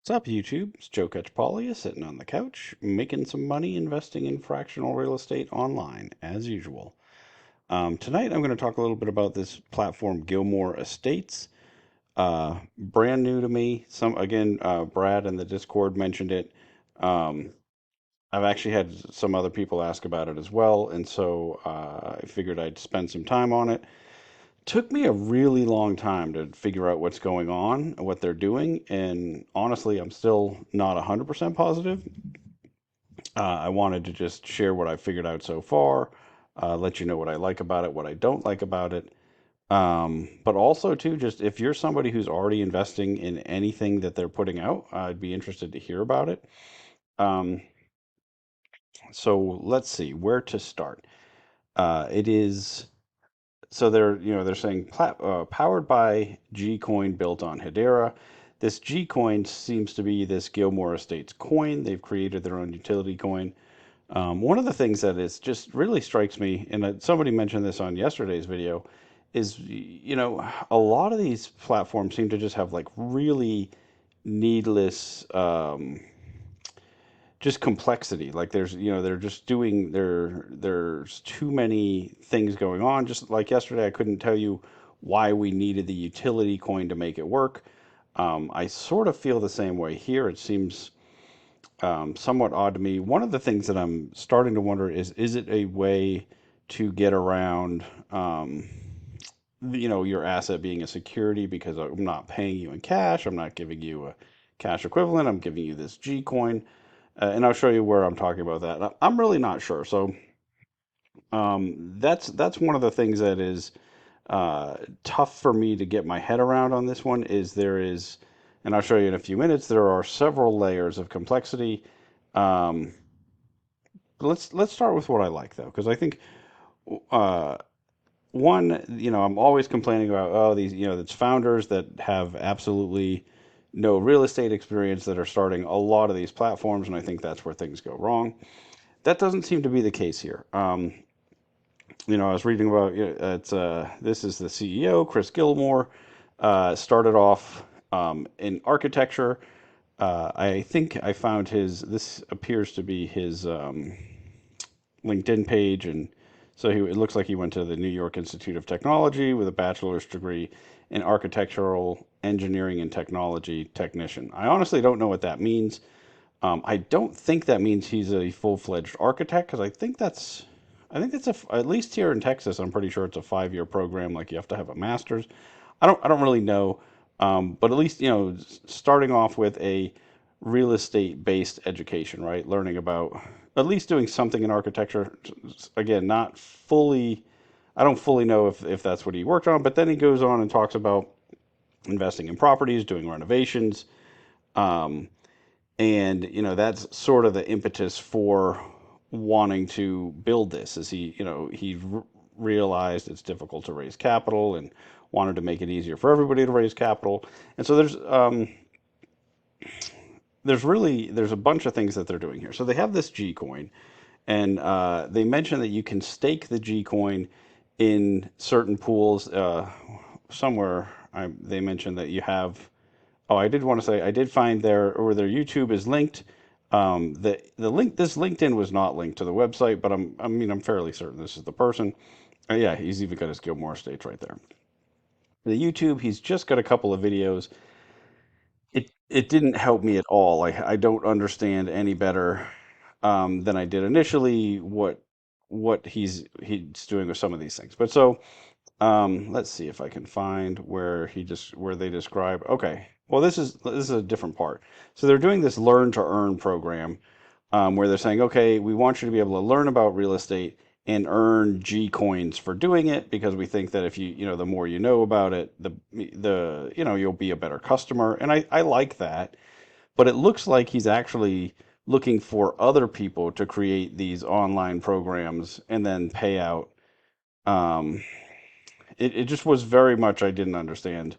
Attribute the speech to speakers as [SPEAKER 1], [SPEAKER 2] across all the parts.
[SPEAKER 1] What's up, YouTube? It's Joe Catchpollia sitting on the couch, making some money investing in fractional real estate online, as usual. Tonight, I'm going to talk a little bit about this platform, Gilmore Estates. Brand new to me. Brad in the Discord mentioned it. Um, I've actually had some other people ask about it as well, and so I figured I'd spend some time on it. Took me a really long time to figure out what's going on, what they're doing, and honestly, I'm still not 100% positive. I wanted to just share what I figured out so far, let you know what I like about it, what I don't like about it. But also, too, just if you're somebody who's already investing in anything that they're putting out, I'd be interested to hear about it. Um, so let's see where to start. It is so they're saying powered by G Coin built on Hedera. This G Coin seems to be this Gilmore Estates coin. They've created their own utility coin. One of the things that is just really strikes me, and somebody mentioned this on yesterday's video, is a lot of these platforms seem to just have like really needless just complexity. Like they're just doing there's too many things going on. Just like yesterday, I couldn't tell you why we needed the utility coin to make it work. I sort of feel the same way here. It seems somewhat odd to me. One of the things that I'm starting to wonder is it a way to get around, your asset being a security because I'm not paying you in cash, I'm not giving you a cash equivalent, I'm giving you this G coin, and I'll show you where I'm talking about that. I'm really not sure. So that's one of the things that is tough for me to get my head around on this one. And I'll show you in a few minutes. There are several layers of complexity. Um, let's start with what I like though, because I think uh, one, I'm always complaining about these, it's founders that have absolutely no real estate experience that are starting a lot of these platforms, and I think that's where things go wrong. That doesn't seem to be the case here. I was reading about this is the CEO, Chris Gilmore, started off in architecture. I think I found this appears to be his LinkedIn page, and so it looks like he went to the New York Institute of Technology with a bachelor's degree in architectural engineering and technology technician. I honestly don't know what that means. I don't think that means he's a full-fledged architect because I think that's at least here in Texas. I'm pretty sure it's a 5-year program. Like you have to have a master's. I don't really know, but at least starting off with a real estate based education, right? Learning about at least doing something in architecture. Again, not fully. I don't fully know if that's what he worked on, but then he goes on and talks about investing in properties, doing renovations, um, and that's sort of the impetus for wanting to build this. Is he realized it's difficult to raise capital and wanted to make it easier for everybody to raise capital, and so there's a bunch of things that they're doing here. So they have this G coin, and they mention that you can stake the G coin in certain pools. Somewhere they mentioned that you have. Oh, I did want to say I did find their YouTube is linked. The link this LinkedIn was not linked to the website, but I'm fairly certain this is the person. Yeah, he's even got his Gilmore Estates right there. The YouTube, he's just got a couple of videos. It didn't help me at all. I don't understand any better than I did initially what he's doing with some of these things. But so let's see if I can find where they describe. Okay, well this is a different part. So they're doing this learn to earn program where they're saying, okay, we want you to be able to learn about real estate and earn G coins for doing it because we think that if the more you know about it, you'll be a better customer. And I like that, but it looks like he's actually looking for other people to create these online programs and then pay out. Um, it just was very much I didn't understand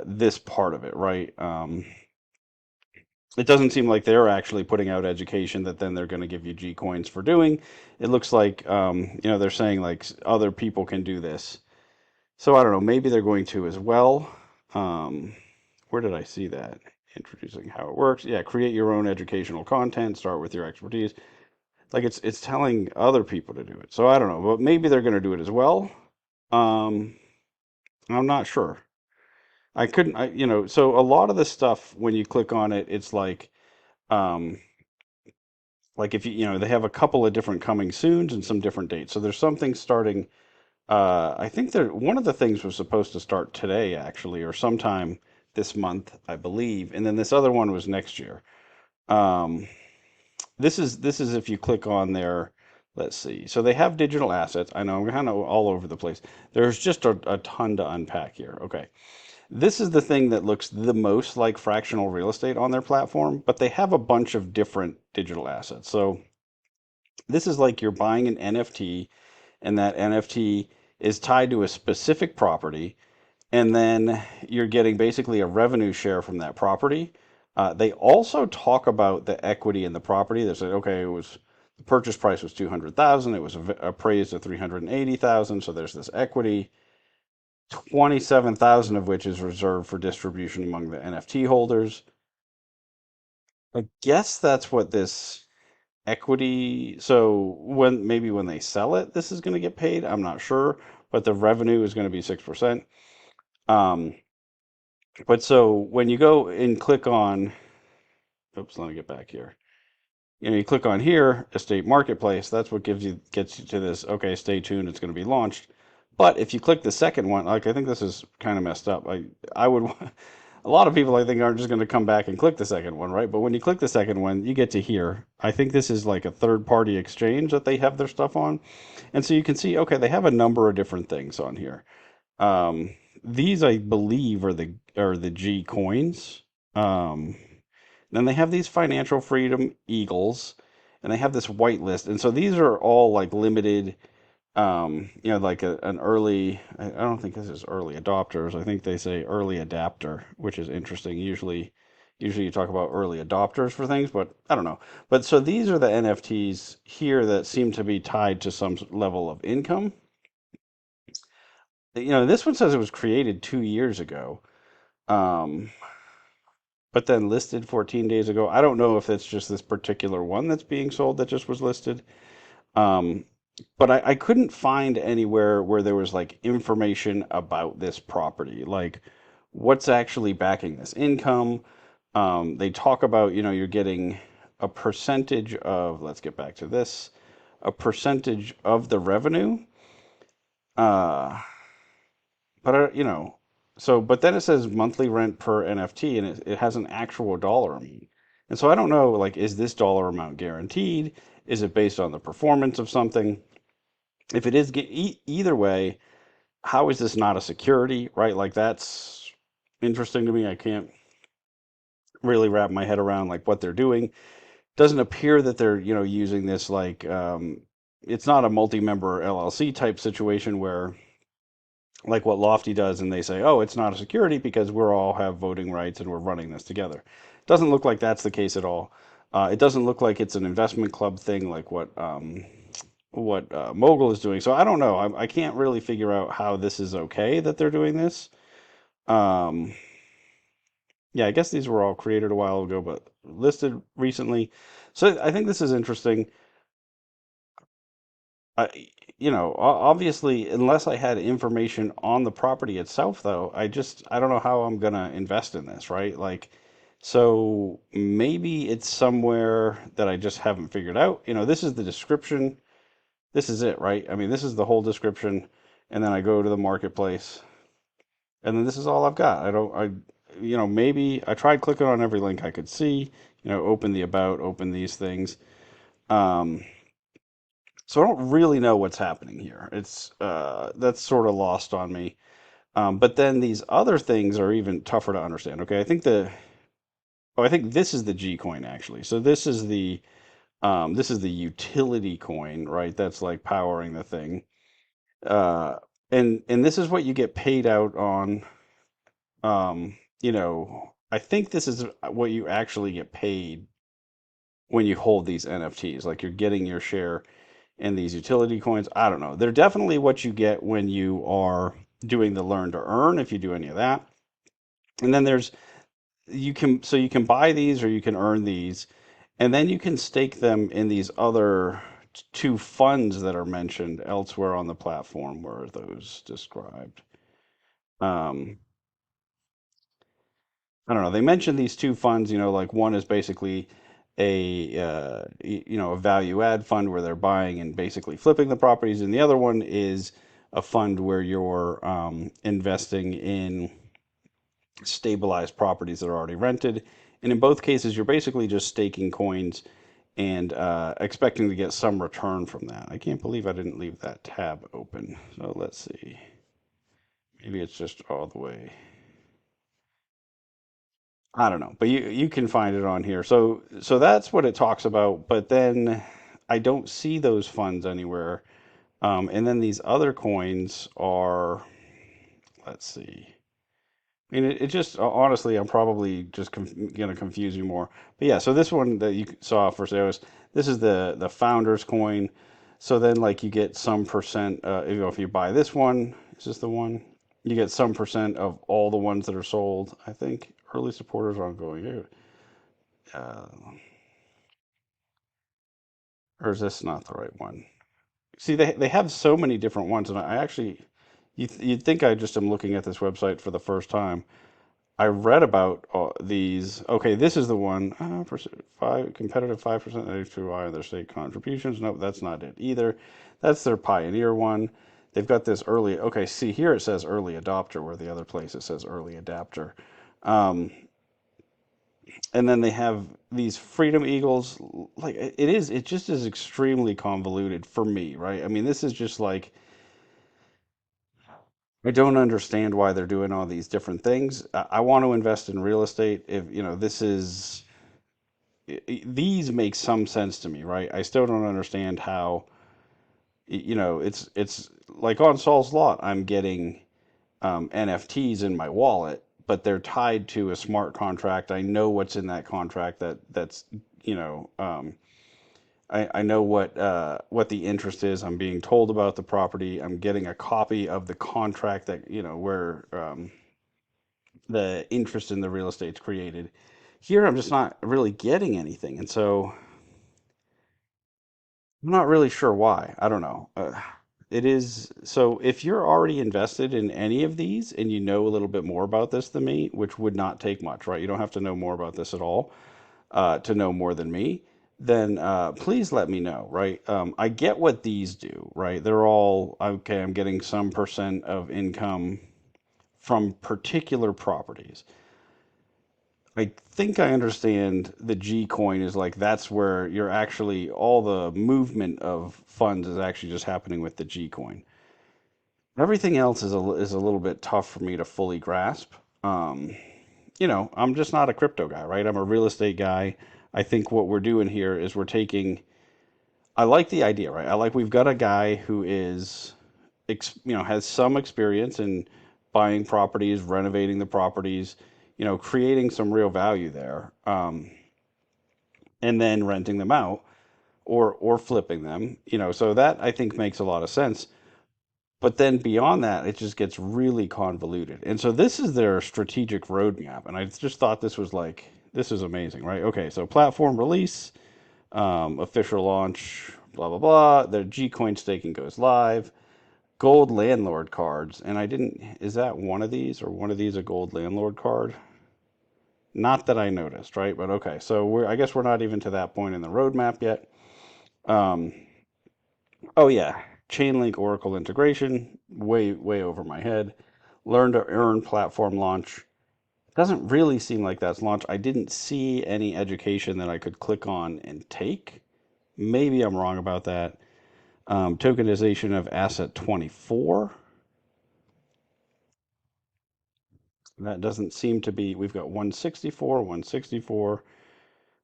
[SPEAKER 1] this part of it, right? It doesn't seem like they're actually putting out education that then they're going to give you G coins for doing. It looks like they're saying like other people can do this. So I don't know. Maybe they're going to as well. Um, where did I see that? introducing how it works. Yeah, create your own educational content. Start with your expertise. Like it's telling other people to do it. So I don't know, but maybe they're going to do it as well. Um, I'm not sure. I couldn't, so a lot of the stuff when you click on it, it's um, like if they have a couple of different coming soons and some different dates. So there's something starting. I think one of the things was supposed to start today actually, or sometime this month, I believe, and then this other one was next year. Um, this is if you click on their, let's see. So they have digital assets. I know I'm kind of all over the place. There's just a ton to unpack here. Okay. This is the thing that looks the most like fractional real estate on their platform, but they have a bunch of different digital assets. So this is like you're buying an NFT, and that NFT is tied to a specific property, and then you're getting basically a revenue share from that property. They also talk about the equity in the property. They said, okay, the purchase price was 200,000. It was appraised at 380,000. So there's this equity, 27,000 of which is reserved for distribution among the NFT holders. I guess that's what this equity. So when they sell it, this is going to get paid. I'm not sure, but the revenue is going to be 6%. Um, but so when you go and click on, oops, let me get back here. You click on here, estate marketplace. That's what gets you to this. Okay, stay tuned. It's going to be launched. But if you click the second one, like I think this is kind of messed up. I would a lot of people I think aren't just going to come back and click the second one, right? But when you click the second one, you get to here. I think this is like a third party exchange that they have their stuff on. And so you can see, okay, they have a number of different things on here. Um, these I believe are the G coins. Um, then they have these financial freedom eagles, and they have this whitelist. And so these are all like limited, like an early, I don't think this is early adopters. I think they say early adapter, which is interesting. Usually you talk about early adopters for things, but I don't know. But so these are the NFTs here that seem to be tied to some level of income. This one says it was created 2 years ago. Um, but then listed 14 days ago. I don't know if it's just this particular one that's being sold that just was listed. Um, but I couldn't find anywhere where there was like information about this property, like what's actually backing this income. They talk about, you're getting a percentage of, let's get back to this, a percentage of the revenue. Uh, but but then it says monthly rent per NFT, and it has an actual dollar amount. And so I don't know, like, is this dollar amount guaranteed? Is it based on the performance of something? If it is, either way, how is this not a security, right? Like, that's interesting to me. I can't really wrap my head around like what they're doing. Doesn't appear that they're, using this like it's not a multi-member LLC type situation where like what Lofty does, and they say, "Oh, it's not a security because we're all have voting rights and we're running this together." Doesn't look like that's the case at all. It doesn't look like it's an investment club thing like what Mogul is doing. So I don't know. I can't really figure out how this is okay that they're doing this. Um, yeah, I guess these were all created a while ago, but listed recently. So I think this is interesting. Obviously, unless I had information on the property itself, though, I don't know how I'm gonna invest in this, right? Like, so maybe it's somewhere that I just haven't figured out. This is the description. This is it, right? I mean, this is the whole description, and then I go to the marketplace, and then this is all I've got. Maybe I tried clicking on every link I could see. Open the about, open these things. Um, So I don't really know what's happening here. It's that's sort of lost on me. But then these other things are even tougher to understand. Okay, I think this is the G coin actually. So this is the utility coin, right? That's like powering the thing. Uh, and this is what you get paid out on. I think this is what you actually get paid when you hold these NFTs. Like you're getting your share in these utility coins. I don't know. They're definitely what you get when you are doing the learn to earn, if you do any of that. And then you can buy these or you can earn these, and then you can stake them in these other two funds that are mentioned elsewhere on the platform. Where are those described? Um, I don't know. They mentioned these two funds, like one is basically a value add fund where they're buying and basically flipping the properties, and the other one is a fund where you're investing in stabilized properties that are already rented. And in both cases, you're basically just staking coins and expecting to get some return from that. I can't believe I didn't leave that tab open. So let's see. Maybe it's just all the way. I don't know, but you can find it on here. So that's what it talks about. But then I don't see those funds anywhere. And then these other coins are, let's see. I mean, it just honestly, I'm probably just going to confuse you more. But yeah, so this one that you saw for sale is this is the founder's coin. So then, like, you get some percent. If you buy this one, is this the one? You get some percent of all the ones that are sold. I think early supporters are ongoing. Uh, or is this not the right one? See, they have so many different ones, and I actually, you'd think I just am looking at this website for the first time. I read about these. Okay, this is the one. Five competitive 5% HPY on their state contributions. Nope, that's not it either. That's their pioneer one. They've got this early. Okay, see here it says early adopter, where the other place it says early adapter. Um, and then they have these Freedom Eagles. Like it just is extremely convoluted for me, right? I mean, this is just like I don't understand why they're doing all these different things. I want to invest in real estate. If this is these make some sense to me, right? I still don't understand how it's like on Saul's Lot. I'm getting NFTs in my wallet, but they're tied to a smart contract. I know what's in that contract. That's you know I know what the interest is. I'm being told about the property. I'm getting a copy of the contract that where the interest in the real estate's created. Here, I'm just not really getting anything, and so I'm not really sure why. I don't know. It is so if you're already invested in any of these and you know a little bit more about this than me, which would not take much, right? You don't have to know more about this at all to know more than me. Then please let me know, right? I get what these do, right? They're all okay. I'm getting some percent of income from particular properties. I think I understand the G coin is like that's where you're actually all the movement of funds is actually just happening with the G coin. Everything else is a little bit tough for me to fully grasp. Um, I'm just not a crypto guy, right? I'm a real estate guy. I think what we're doing here is we're taking. I like the idea, right? I like we've got a guy who is, has some experience in buying properties, renovating the properties, creating some real value there. And then renting them out or flipping them, so that I think makes a lot of sense. But then beyond that, it just gets really convoluted. And so this is their strategic roadmap. And I just thought this is amazing, right? Okay, so platform release, official launch, blah, blah, blah. Their G Coin staking goes live. Gold landlord cards. And I didn't, is that one of these or one of these a gold landlord card? Not that I noticed, right? But okay, so I guess we're not even to that point in the roadmap yet. Um, oh yeah, Chainlink Oracle integration, way over my head. Learn to earn platform launch. Doesn't really seem like that's launch. I didn't see any education that I could click on and take. Maybe I'm wrong about that. Tokenization of asset 24. That doesn't seem to be. We've got 164, 164,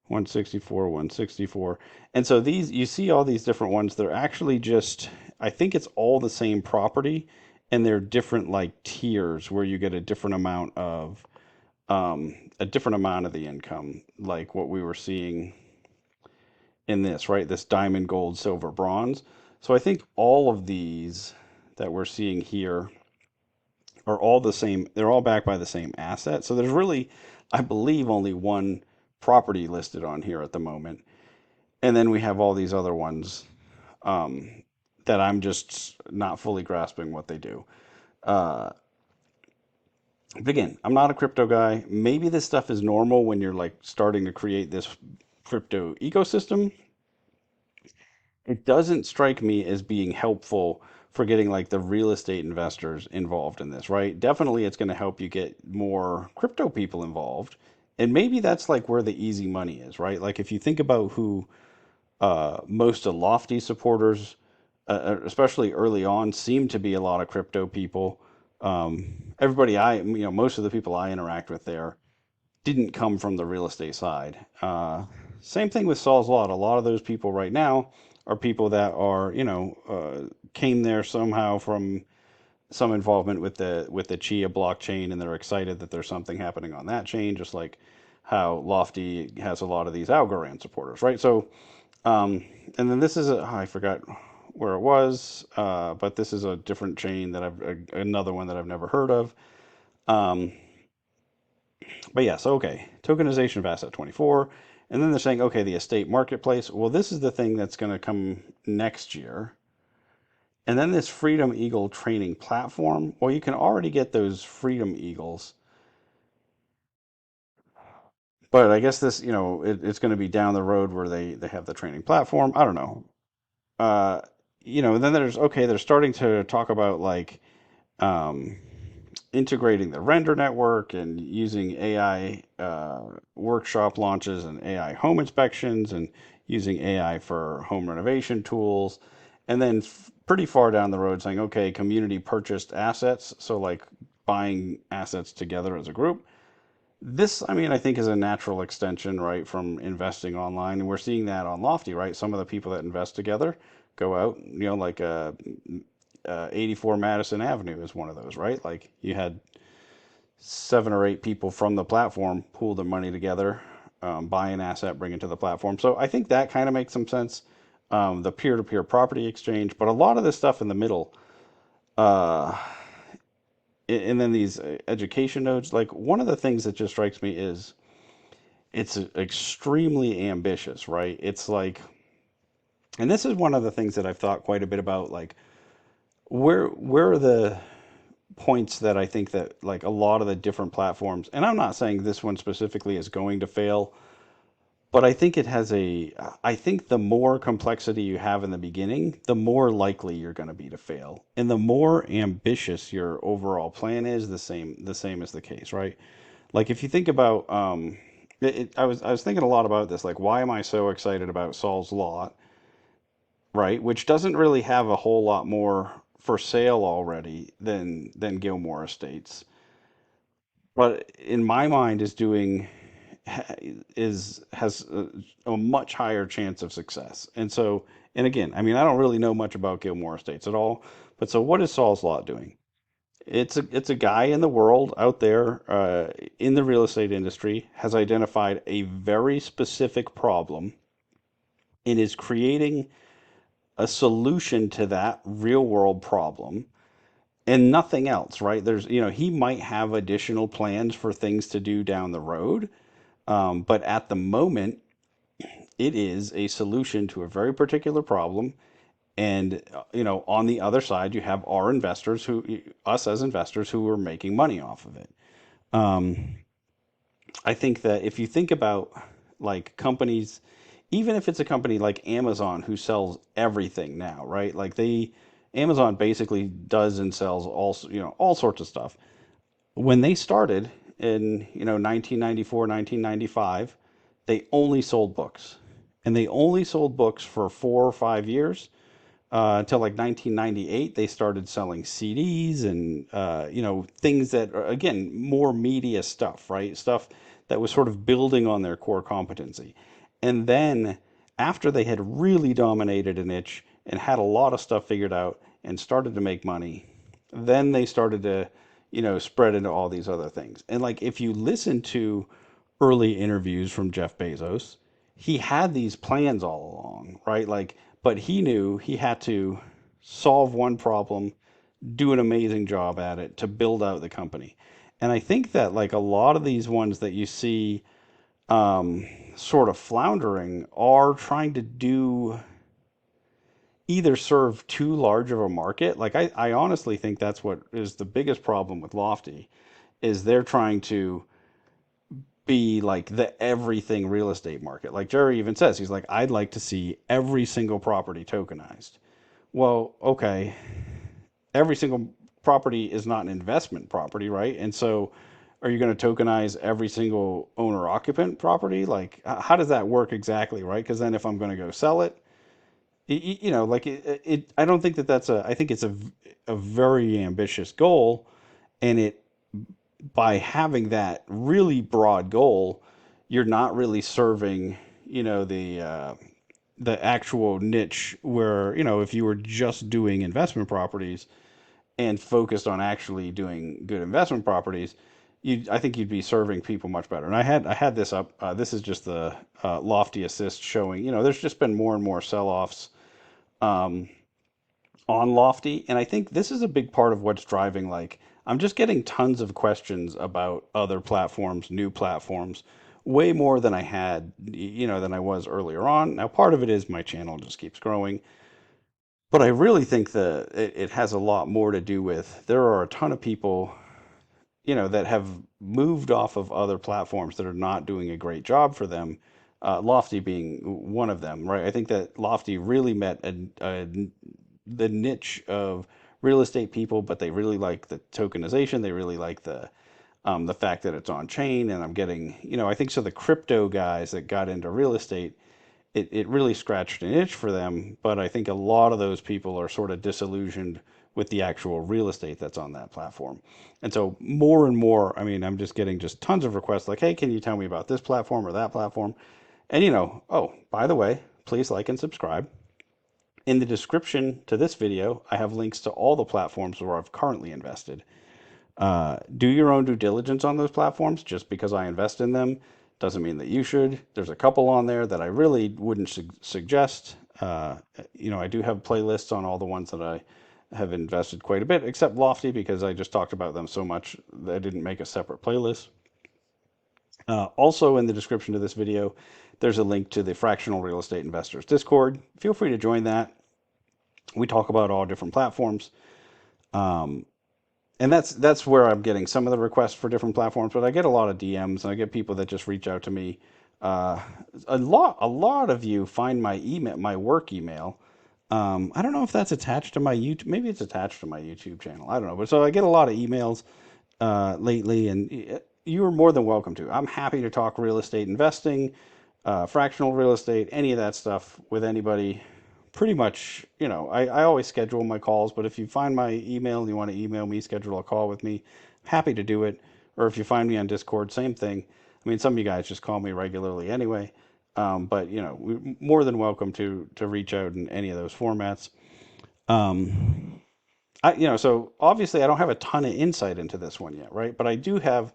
[SPEAKER 1] 164, 164. And so you see all these different ones. They're actually just, I think it's all the same property and they're different like tiers where you get a different amount of the income, like what we were seeing in this, right? This diamond, gold, silver, bronze. So I think all of these that we're seeing here are all the same. They're all backed by the same asset. So there's really I believe, only one property listed on here at the moment. And then we have all these other ones um, that I'm just not fully grasping what they do. Uh, but again, I'm not a crypto guy. Maybe this stuff is normal when you're like starting to create this crypto ecosystem. It doesn't strike me as being helpful for getting like the real estate investors involved in this, right? Definitely it's going to help you get more crypto people involved. And maybe that's like where the easy money is, right? Like if you think about who most of Lofty supporters, especially early on, seem to be a lot of crypto people. Everybody most of the people I interact with there didn't come from the real estate side. Same thing with Saul's Lot. A lot of those people right now are people that are, came there somehow from some involvement with the Chia blockchain, and they're excited that there's something happening on that chain, just like how Lofty has a lot of these Algorand supporters, right? So, and then this is I forgot where it was, but this is a different chain that another one that I've never heard of. Um, but yes, okay. Tokenization of Asset 24. And then they're saying, okay, the estate marketplace. Well, this is the thing that's going to come next year. And then this Freedom Eagle training platform. Well, you can already get those Freedom Eagles. But I guess this, it's going to be down the road where they have the training platform. I don't know. Uh, then okay, they're starting to talk about like um, integrating the render network and using AI workshop launches and AI home inspections and using AI for home renovation tools. And then pretty far down the road saying, okay, community purchased assets. So, like buying assets together as a group. This, I mean, I think is a natural extension, right, from investing online. And we're seeing that on Lofty, right? Some of the people that invest together go out, like 84 Madison Avenue is one of those, right? Like you had 7 or 8 people from the platform pool their money together, buy an asset, bring it to the platform. So I think that kind of makes some sense. The peer-to-peer property exchange, but a lot of this stuff in the middle, uh, and then these education nodes. Like one of the things that just strikes me is it's extremely ambitious, right? It's like, and this is one of the things that I've thought quite a bit about, like where are the points that I think that like a lot of the different platforms, and I'm not saying this one specifically is going to fail, but I think it has I think the more complexity you have in the beginning, the more likely you're going to be to fail. And the more ambitious your overall plan is, the same is the case, right? Like if you think about I was thinking a lot about this, like why am I so excited about Saul's Lot, right? Which doesn't really have a whole lot more for sale already than Gilmore Estates, but in my mind is doing is has a much higher chance of success. And so, and again, I mean, I don't really know much about Gilmore Estates at all, but so what is Saul's Lot doing? It's a guy in the world out there in the real estate industry has identified a very specific problem and is creating a solution to that real world problem and nothing else, right? He might have additional plans for things to do down the road, but at the moment, it is a solution to a very particular problem. And on the other side, you have our investors, us as investors, who are making money off of it. Um, I think that if you think about like companies, even if it's a company like Amazon who sells everything now, right? Like Amazon basically does and sells all sorts of stuff. When they started in 1994, 1995, they only sold books, and they only sold books for 4 or 5 years until like 1998. They started selling CDs and things that are again more media stuff, right? Stuff that was sort of building on their core competency. And then after they had really dominated a niche and had a lot of stuff figured out and started to make money, then they started to spread into all these other things. And like if you listen to early interviews from Jeff Bezos, he had these plans all along, right? Like, but he knew he had to solve one problem, do an amazing job at it to build out the company. And I think that like a lot of these ones that you see um, sort of floundering are trying to do either serve too large of a market. Like I honestly think that's what is the biggest problem with Lofty is they're trying to be like the everything real estate market. Like Jerry even says, he's like, I'd like to see every single property tokenized. Well, okay, every single property is not an investment property, right? And so are you going to tokenize every single owner occupant property? Like, how does that work exactly, right? Because then if I'm going to go sell it, you know, like I don't think that that's I think it's a very ambitious goal. And it, by having that really broad goal, you're not really serving, you know, the actual niche where, you know, if you were just doing investment properties and focused on actually doing good investment properties, I think you'd be serving people much better. And I had this up. This is just the Lofty Assist showing. You know, there's just been more and more sell-offs um, on Lofty, and I think this is a big part of what's driving. Like, I'm just getting tons of questions about other platforms, new platforms, way more than I had, you know, than I was earlier on. Now, part of it is my channel just keeps growing, but I really think that it has a lot more to do with there are a ton of people, you know, that have moved off of other platforms that are not doing a great job for them. Lofty being one of them, right? I think that Lofty really met the niche of real estate people, but they really like the tokenization. They really like the fact that it's on chain, and I'm getting, you know, I think so. The crypto guys that got into real estate, it really scratched an itch for them, but I think a lot of those people are sort of disillusioned with the actual real estate that's on that platform. And so more and more, I mean, I'm just getting just tons of requests like, hey, can you tell me about this platform or that platform? And, you know, oh, by the way, please like and subscribe. In the description to this video, I have links to all the platforms where I've currently invested. Do your own due diligence on those platforms. Just because I invest in them doesn't mean that you should. There's a couple on there that I really wouldn't suggest. You know, I do have playlists on all the ones that I have invested quite a bit, except Lofty because I just talked about them so much that I didn't make a separate playlist. Also, in the description of this video, there's a link to the Fractional Real Estate Investors Discord. Feel free to join that. We talk about all different platforms. Um, and that's where I'm getting some of the requests for different platforms. But I get a lot of DMs, and I get people that just reach out to me. Uh, a lot of you find my email, my work email. I don't know if that's attached to my YouTube. Maybe it's attached to my YouTube channel. I don't know. But so I get a lot of emails lately, and you are more than welcome to. I'm happy to talk real estate investing, fractional real estate, any of that stuff with anybody. Pretty much, you know, I always schedule my calls, but if you find my email and you want to email me, schedule a call with me, happy to do it. Or if you find me on Discord, same thing. I mean, some of you guys just call me regularly anyway. But you know, we're more than welcome to reach out in any of those formats. Um, you know, so obviously I don't have a ton of insight into this one yet, right? But I do have,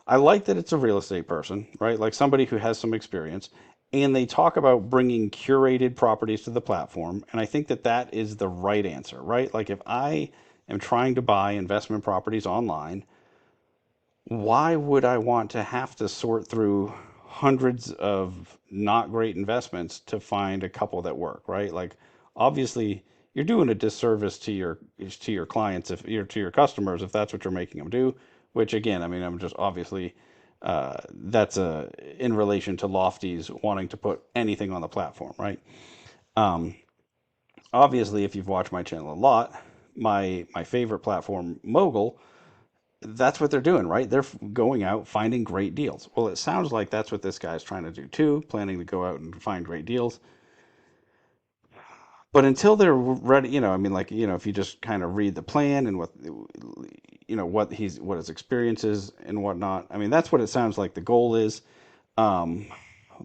[SPEAKER 1] I like that it's a real estate person, right? Like somebody who has some experience. And they talk about bringing curated properties to the platform. And I think that that is the right answer, right? Like if I am trying to buy investment properties online, why would I want to have to sort through hundreds of not great investments to find a couple that work, right? Like obviously you're doing a disservice to your clients if you're to your customers if that's what you're making them do, which again, I mean, I'm just obviously that's a in relation to Lofty's wanting to put anything on the platform, right? Um, Obviously, if you've watched my channel a lot, my favorite platform, Mogul, that's what they're doing, right? They're going out finding great deals. Well, it sounds like that's what this guy's trying to do too, planning to go out and find great deals. But until they're ready, you know, I mean, like, you know, if you just kind of read the plan and what, you know, what his experience is and whatnot, I mean, that's what it sounds like the goal is. Um,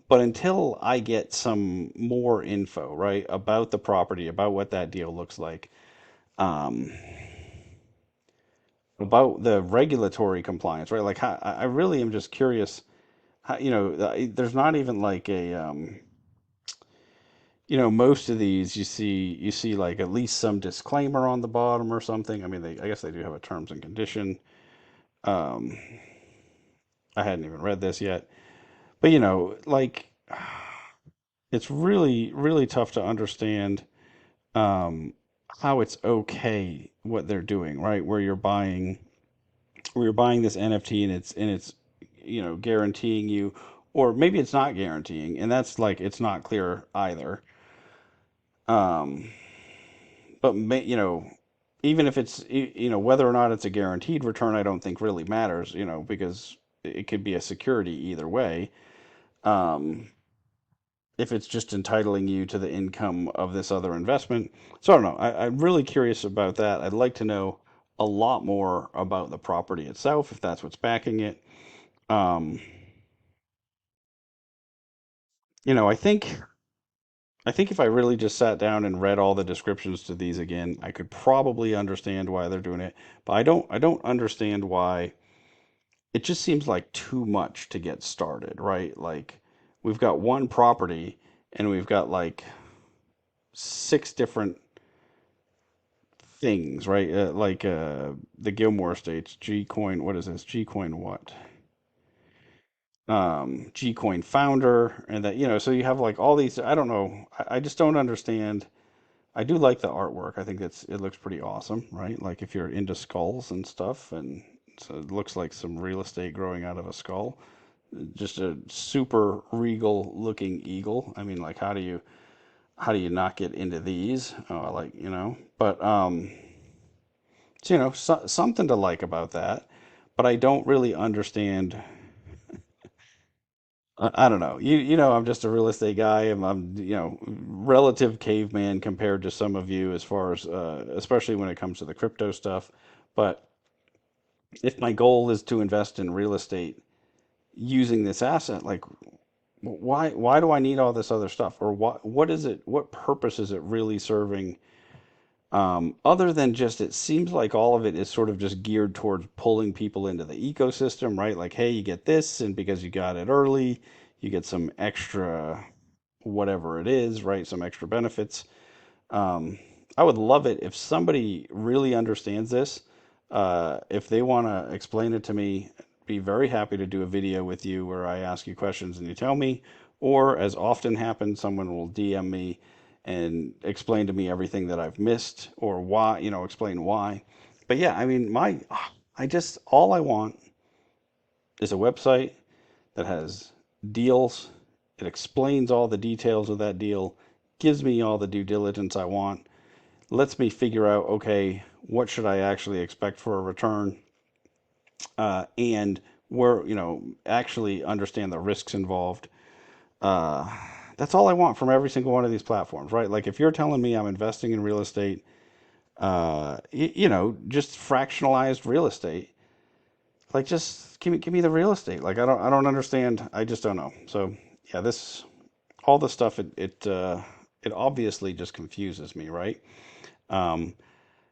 [SPEAKER 1] but until I get some more info, right, about the property, about what that deal looks like, um, about the regulatory compliance, right? Like, how, I really am just curious. How, you know, there's not even like a, you know, most of these you see like at least some disclaimer on the bottom or something. I mean, I guess they do have a terms and condition. Um, I hadn't even read this yet, but like it's really, really tough to understand um, how it's okay what they're doing, right? Where you're buying this NFT and it's guaranteeing you, or maybe it's not guaranteeing, and that's like it's not clear either. Um, but even if it's whether or not it's a guaranteed return, I don't think really matters, because it could be a security either way. Um, if it's just entitling you to the income of this other investment. So I don't know. I'm really curious about that. I'd like to know a lot more about the property itself, if that's what's backing it. Um, you know, I think I think if I really just sat down and read all the descriptions to these again, I could probably understand why they're doing it. But I don't understand why it just seems like too much to get started, right? Like we've got one property and we've got like six different things, right? Like the Gilmore Estates, G Coin, what is this? G Coin what? G Coin founder, and that, so you have like all these, I don't know, I just don't understand. I do like the artwork. I think it looks pretty awesome, right? Like if you're into skulls and stuff, and so it looks like some real estate growing out of a skull. Just a super regal looking eagle. I mean, like how do you not get into these? Oh, I like, but so, something to like about that, but I don't really understand. I don't know. I'm just a real estate guy. I'm relative caveman compared to some of you as far as, especially when it comes to the crypto stuff. But if my goal is to invest in real estate using this asset, like why do I need all this other stuff? Or what is it? What purpose is it really serving? Other than just, it seems like all of it is sort of just geared towards pulling people into the ecosystem, right? Like, hey, you get this, and because you got it early, you get some extra, whatever it is, right? Some extra benefits. Um, I would love it if somebody really understands this. If they want to explain it to me, be very happy to do a video with you where I ask you questions and you tell me. Or, as often happens, someone will DM me and explain to me everything that I've missed or why, explain why. But yeah, I mean, all I want is a website that has deals. It explains all the details of that deal, gives me all the due diligence I want, lets me figure out, okay, what should I actually expect for a return, and where, actually understand the risks involved. Uh, that's all I want from every single one of these platforms, right? Like if you're telling me I'm investing in real estate, just fractionalized real estate, like just give me the real estate. Like I don't understand. I just don't know. So yeah, all the stuff it obviously just confuses me, right? Um,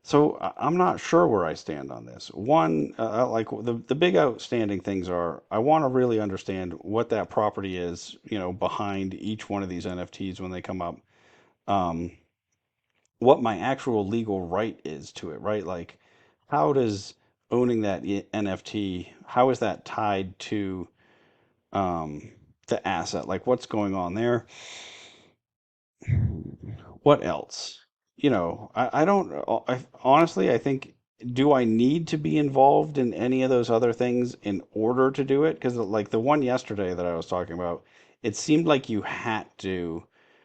[SPEAKER 1] So I'm not sure where I stand on this. One, like the big outstanding things are, I want to really understand what that property is, behind each one of these NFTs when they come up. Um, what my actual legal right is to it, right? Like, how does owning that NFT, how is that tied to um, the asset? Like, what's going on there? What else? I don't, honestly, I think, do I need to be involved in any of those other things in order to do it? Because, like the one yesterday that I was talking about, it seemed like you had to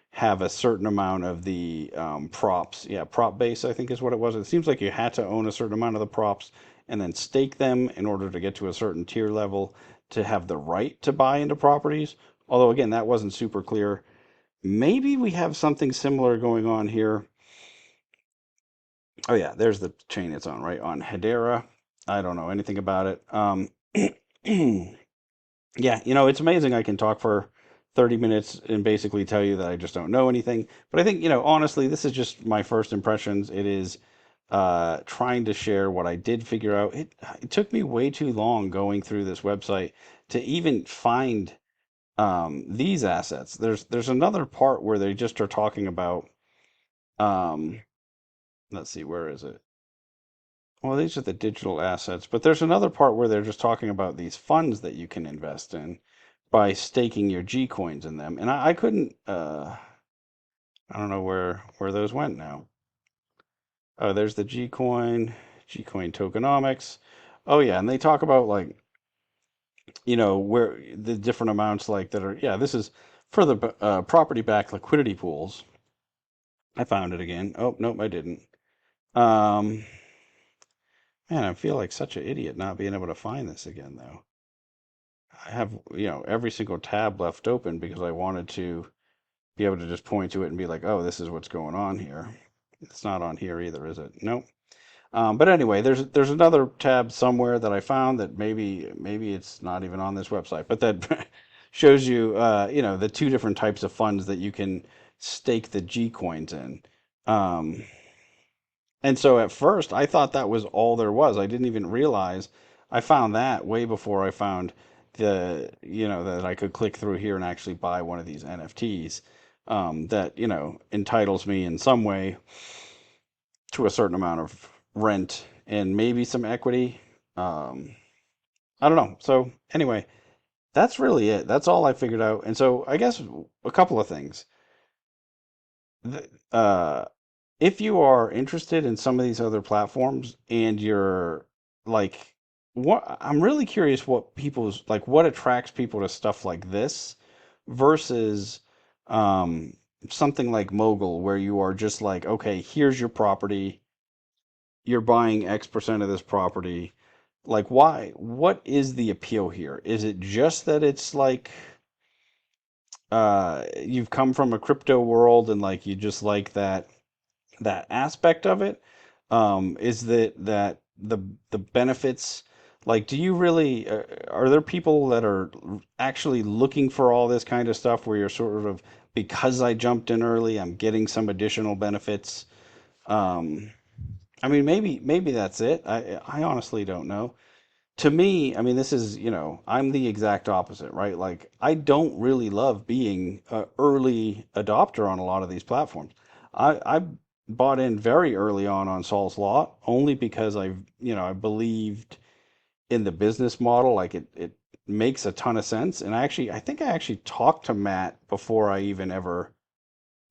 [SPEAKER 1] have a certain amount of the props. Yeah, prop base, I think is what it was. It seems like you had to own a certain amount of the props and then stake them in order to get to a certain tier level to have the right to buy into properties. Although, again, that wasn't super clear. Maybe we have something similar going on here. Oh yeah, there's the chain it's on, right? On Hedera. I don't know anything about it. Yeah, it's amazing I can talk for 30 minutes and basically tell you that I just don't know anything. But I think, honestly, this is just my first impressions. It is trying to share what I did figure out. It took me way too long going through this website to even find these assets. There's another part where they just are talking about um, let's see, where is it? Well, these are the digital assets, but there's another part where they're just talking about these funds that you can invest in by staking your G coins in them. And I couldn't, I don't know where those went now. Oh, there's the G coin tokenomics. Oh yeah, and they talk about like, where the different amounts like that are, yeah, this is for the property-backed liquidity pools. I found it again. Oh, nope, I didn't. Um, Man, I feel like such an idiot not being able to find this again though. I have, every single tab left open because I wanted to be able to just point to it and be like, oh, this is what's going on here. It's not on here either, is it? Nope. But anyway, there's another tab somewhere that I found that maybe it's not even on this website, but that shows you, the two different types of funds that you can stake the G coins in. Um, and so at first, I thought that was all there was. I didn't even realize I found that way before I found that I could click through here and actually buy one of these NFTs, that, entitles me in some way to a certain amount of rent and maybe some equity. Um, I don't know. So anyway, that's really it. That's all I figured out. And so I guess a couple of things. Th- Uh, if you are interested in some of these other platforms and you're like, what I'm really curious what people's like what attracts people to stuff like this versus um something like Mogul where you are just like, okay, here's your property, you're buying X% of this property. Like why? What is the appeal here? Is it just that it's like you've come from a crypto world and like you just like that aspect of it, is that the benefits, like do you really are there people that are actually looking for all this kind of stuff where you're sort of, because I jumped in early, I'm getting some additional benefits? um I mean, maybe that's it. I honestly don't know. To me, I mean, this is, I'm the exact opposite, right? Like, I don't really love being an early adopter on a lot of these platforms. I bought in very early on Sol's Lot only because I believed in the business model. Like, it makes a ton of sense. And I think I actually talked to Matt before I even ever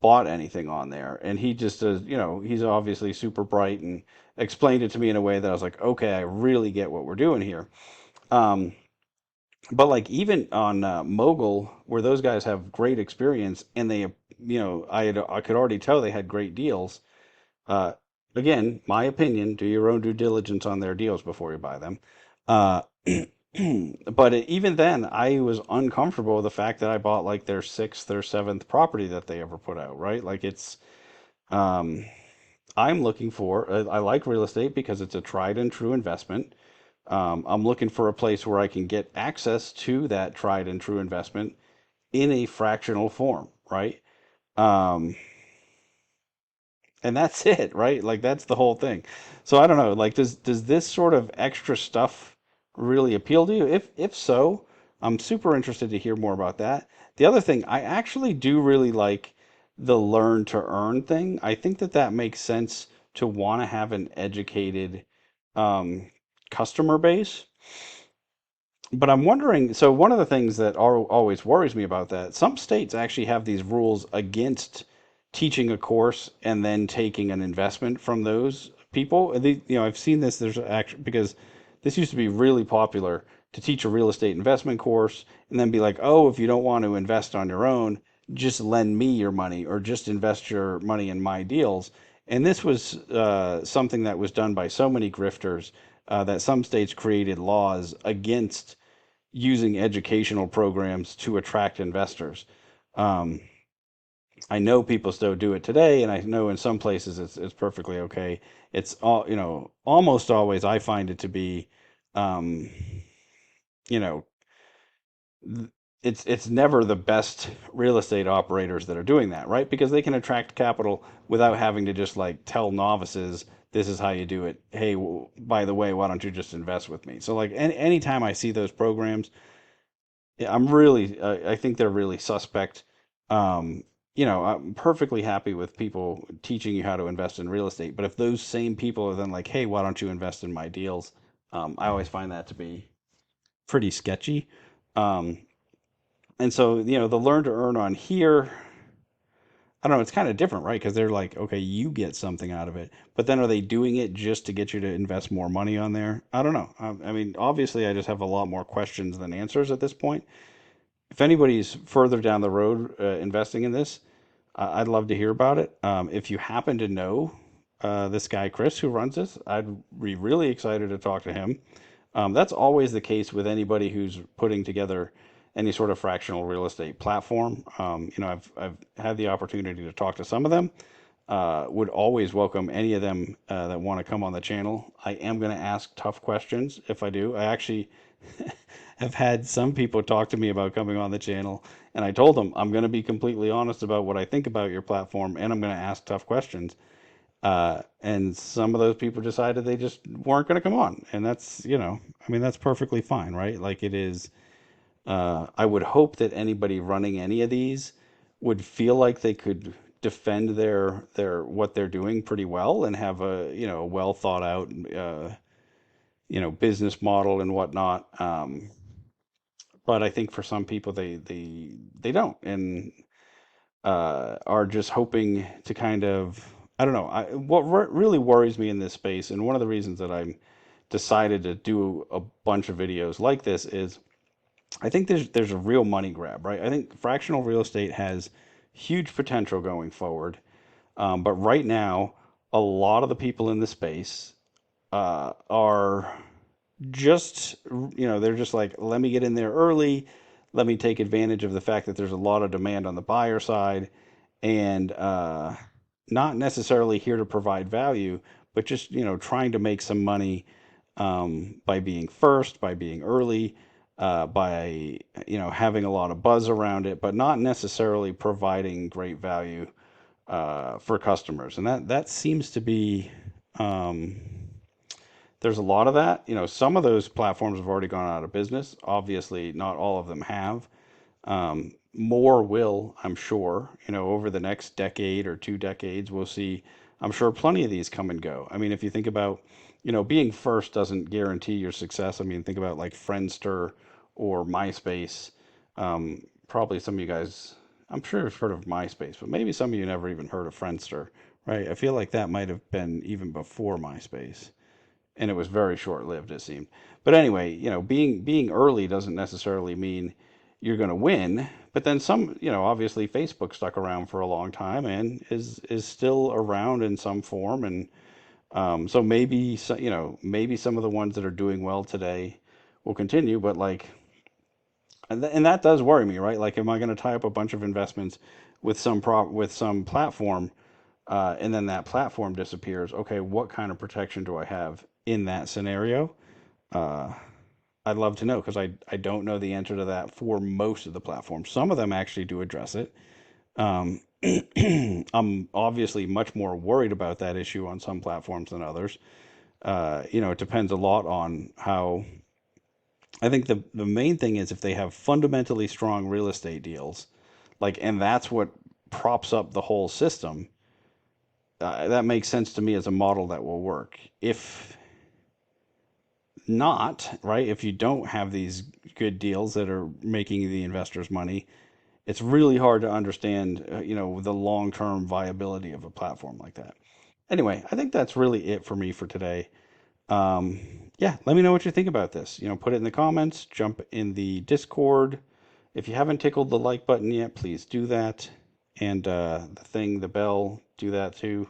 [SPEAKER 1] bought anything on there. And he just does, he's obviously super bright and explained it to me in a way that I was like, okay, I really get what we're doing here. Um, but like even on Mogul, where those guys have great experience, and I could already tell they had great deals. Uh, Again, my opinion: do your own due diligence on their deals before you buy them. Uh, but even then, I was uncomfortable with the fact that I bought like their sixth or seventh property that they ever put out. Right? Like um, I'm looking for. I like real estate because it's a tried and true investment. I'm looking for a place where I can get access to that tried and true investment in a fractional form, right? Um, and that's it, right? Like that's the whole thing. So I don't know. Like, does this sort of extra stuff really appeal to you? If so, I'm super interested to hear more about that. The other thing, I actually do really like the learn to earn thing. I think that makes sense to want to have an educated um, customer base. But I'm wondering, so one of the things that always worries me about that, some states actually have these rules against teaching a course and then taking an investment from those people. I've seen this. There's actually, because this used to be really popular to teach a real estate investment course and then be like, oh, if you don't want to invest on your own, just lend me your money or just invest your money in my deals. And this was something that was done by so many grifters that some states created laws against using educational programs to attract investors. Um, I know people still do it today, and I know in some places it's perfectly okay. It's all, almost always I find it to be, um, you know, it's never the best real estate operators that are doing that, right? Because they can attract capital without having to just like tell novices this is how you do it. Hey, by the way, why don't you just invest with me? So like anytime I see those programs, yeah, I think they're really suspect. Um, I'm perfectly happy with people teaching you how to invest in real estate. But if those same people are then like, hey, why don't you invest in my deals? I always find that to be pretty sketchy. Um, and so, the learn to earn on here, I don't know, it's kind of different, right? Because they're like, okay, you get something out of it. But then are they doing it just to get you to invest more money on there? I don't know. I mean, obviously, I just have a lot more questions than answers at this point. If anybody's further down the road investing in this, I'd love to hear about it. If you happen to know this guy, Chris, who runs this, I'd be really excited to talk to him. That's always the case with anybody who's putting together any sort of fractional real estate platform. I've had the opportunity to talk to some of them. Would always welcome any of them that want to come on the channel. I am going to ask tough questions if I do. I actually have had some people talk to me about coming on the channel, and I told them I'm going to be completely honest about what I think about your platform, and I'm going to ask tough questions. And some of those people decided they just weren't going to come on, and I mean, that's perfectly fine, right? Like it is. I would hope that anybody running any of these would feel like they could defend their what they're doing pretty well and have a well thought out business model and whatnot. But I think for some people they don't and are just hoping to kind of I don't know. Really worries me in this space, and one of the reasons that I'm decided to do a bunch of videos like this is I think there's a real money grab, right? I think fractional real estate has huge potential going forward, but right now, a lot of the people in the space are just they're just like, let me get in there early, let me take advantage of the fact that there's a lot of demand on the buyer side, and not necessarily here to provide value, but just trying to make some money by being first, by being early, by having a lot of buzz around it, but not necessarily providing great value for customers. And that seems to be um, there's a lot of that. Some of those platforms have already gone out of business. Obviously, not all of them have. More will, I'm sure. Over the next decade or 2 decades, we'll see. I'm sure plenty of these come and go. I mean, if you think about, being first doesn't guarantee your success. I mean, think about like Friendster or MySpace. Probably some of you guys, I'm sure you've heard of MySpace, but maybe some of you never even heard of Friendster, right? I feel like that might have been even before MySpace, and it was very short lived, it seemed. But anyway, being early doesn't necessarily mean you're going to win. But then some, obviously Facebook stuck around for a long time and is still around in some form, and so maybe maybe some of the ones that are doing well today will continue. But like, and that does worry me, right? Like, am I going to tie up a bunch of investments with with some platform, and then that platform disappears? Okay, what kind of protection do I have in that scenario? Uh, I'd love to know because I don't know the answer to that for most of the platforms. Some of them actually do address it. Um, I'm obviously much more worried about that issue on some platforms than others. It depends a lot on how. I think the main thing is if they have fundamentally strong real estate deals, like, and that's what props up the whole system. That makes sense to me as a model that will work. If not, right, if you don't have these good deals that are making the investors money, it's really hard to understand, the long-term viability of a platform like that. Anyway, I think that's really it for me for today. Um, yeah, let me know what you think about this. Put it in the comments, jump in the Discord. If you haven't tickled the like button yet, please do that. And the bell, do that too.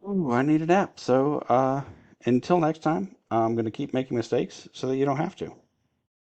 [SPEAKER 1] Ooh, I need a nap. So until next time, I'm going to keep making mistakes so that you don't have to.